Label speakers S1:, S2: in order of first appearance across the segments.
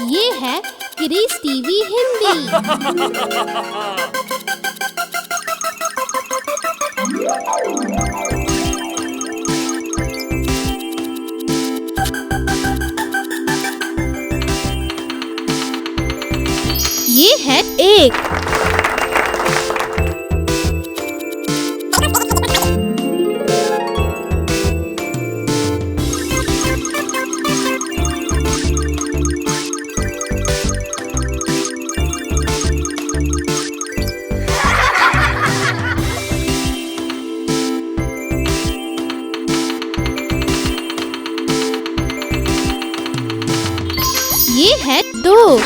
S1: ये है kiddies TV Hindi. ये है एक। ये है दो।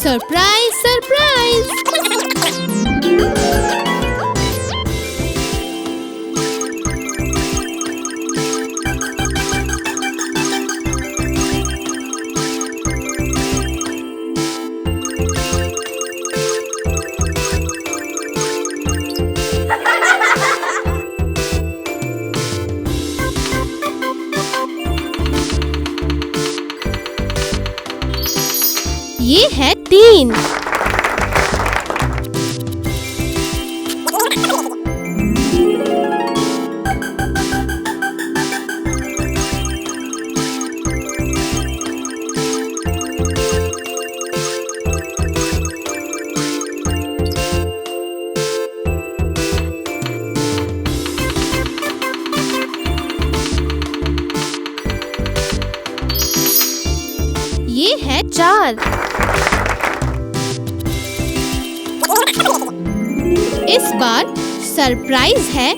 S1: Surprise surprise. ये है तीन। ये है चार। इस बार सरप्राइज है।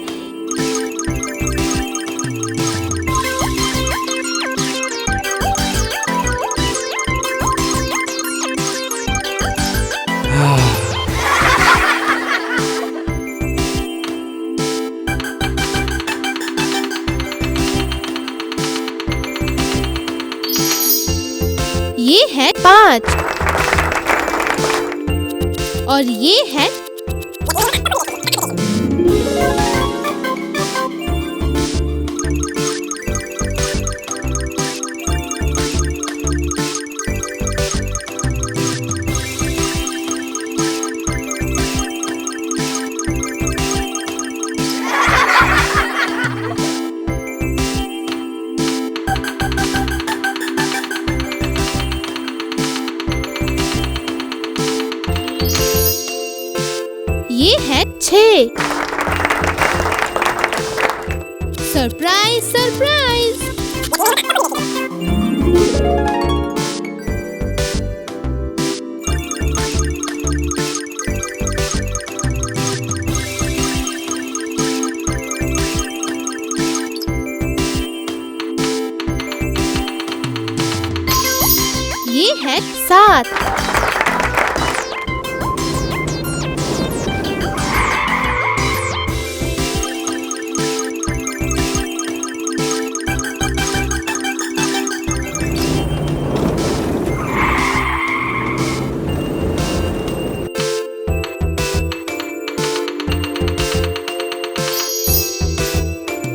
S1: ये है पाँच और ये है ये है छः। Surprise surprise. ये है सात।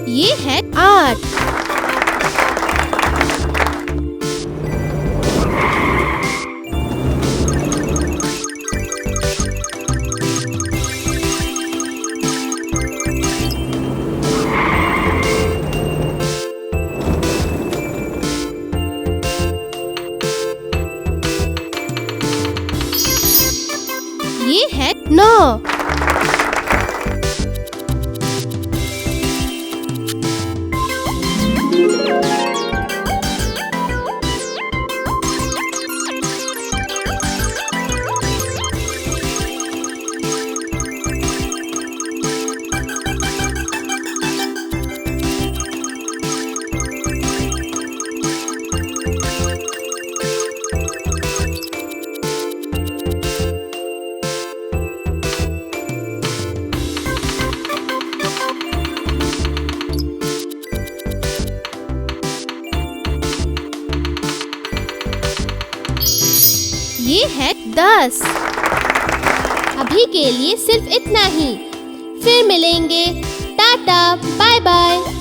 S1: ये है आठ। ये है नौ। ये है 10। अभी के लिए सिर्फ इतना ही। फिर मिलेंगे। Tata bye bye.